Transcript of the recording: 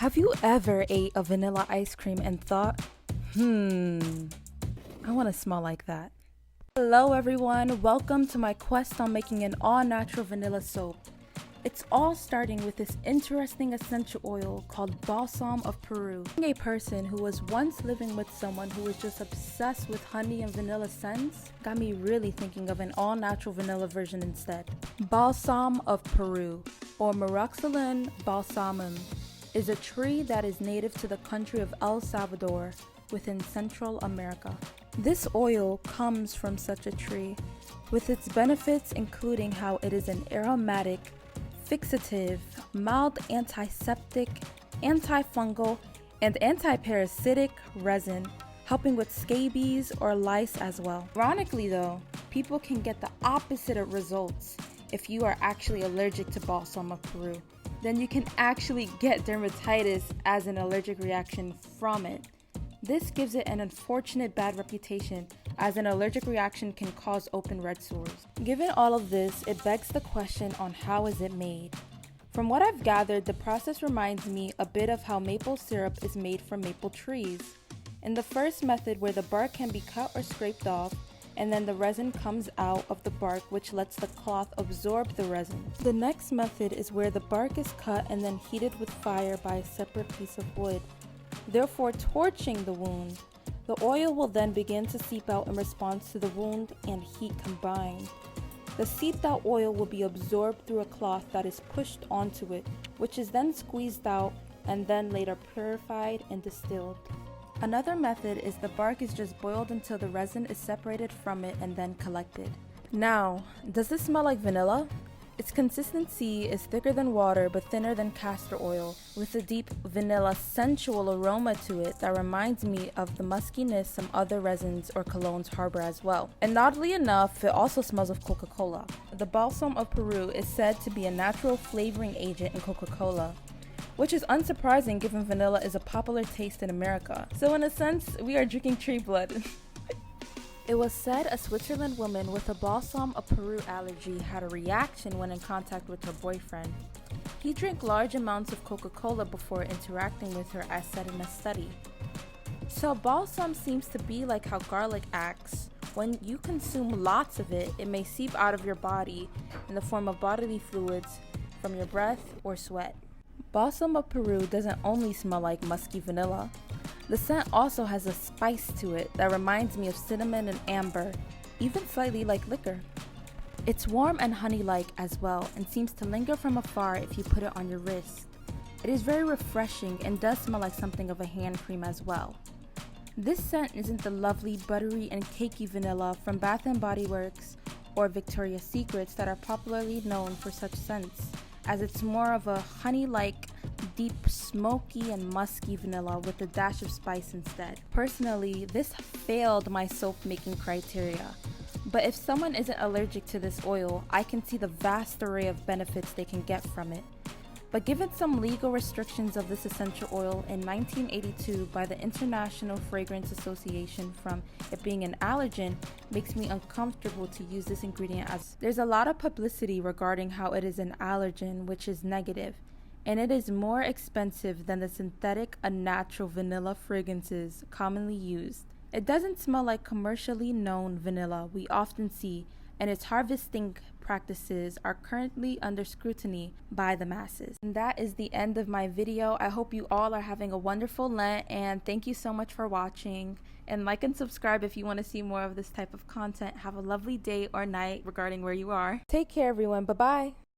Have you ever ate a vanilla ice cream and thought, I want to smell like that? Hello everyone, welcome to my quest on making an all-natural vanilla soap. It's all starting with this interesting essential oil called Balsam of Peru. Being a person who was once living with someone who was just obsessed with honey and vanilla scents got me really thinking of an all-natural vanilla version instead. Balsam of Peru, or Miraxylon balsamum, is a tree that is native to the country of El Salvador within Central America. This oil comes from such a tree, with its benefits including how it is an aromatic, fixative, mild antiseptic, antifungal, and antiparasitic resin, helping with scabies or lice as well. Ironically though, people can get the opposite of results if you are actually allergic to Balsam of Peru. Then you can actually get dermatitis as an allergic reaction from it. This gives it an unfortunate bad reputation, as an allergic reaction can cause open red sores. Given all of this, it begs the question on how is it made. From what I've gathered, the process reminds me a bit of how maple syrup is made from maple trees. In the first method, where the bark can be cut or scraped off, and then the resin comes out of the bark, which lets the cloth absorb the resin. The next method is where the bark is cut and then heated with fire by a separate piece of wood, therefore torching the wound. The oil will then begin to seep out in response to the wound and heat combined. The seeped out oil will be absorbed through a cloth that is pushed onto it, which is then squeezed out and then later purified and distilled. Another method is the bark is just boiled until the resin is separated from it and then collected. Now, does this smell like vanilla? Its consistency is thicker than water but thinner than castor oil, with a deep vanilla sensual aroma to it that reminds me of the muskiness some other resins or colognes harbor as well. And oddly enough, it also smells of Coca-Cola. The Balsam of Peru is said to be a natural flavoring agent in Coca-Cola, which is unsurprising given vanilla is a popular taste in America. So in a sense, we are drinking tree blood. It was said a Switzerland woman with a Balsam of Peru allergy had a reaction when in contact with her boyfriend. He drank large amounts of Coca-Cola before interacting with her, as said in a study. So balsam seems to be like how garlic acts. When you consume lots of it, it may seep out of your body in the form of bodily fluids from your breath or sweat. Balsam of Peru doesn't only smell like musky vanilla. The scent also has a spice to it that reminds me of cinnamon and amber, even slightly like liquor. It's warm and honey-like as well and seems to linger from afar if you put it on your wrist. It is very refreshing and does smell like something of a hand cream as well. This scent isn't the lovely buttery and cakey vanilla from Bath & Body Works or Victoria's Secrets that are popularly known for such scents, as it's more of a honey-like, deep, smoky and musky vanilla with a dash of spice instead. Personally, this failed my soap making criteria, but if someone isn't allergic to this oil, I can see the vast array of benefits they can get from it. But given some legal restrictions of this essential oil in 1982 by the International Fragrance Association from it being an allergen, makes me uncomfortable to use this ingredient, as there's a lot of publicity regarding how it is an allergen, which is negative, and it is more expensive than the synthetic unnatural vanilla fragrances commonly used. It doesn't smell like commercially known vanilla we often see, and its harvesting practices are currently under scrutiny by the masses. And that is the end of my video. I hope you all are having a wonderful Lent, and thank you so much for watching. And like and subscribe if you want to see more of this type of content. Have a lovely day or night regarding where you are. Take care everyone. Bye-bye.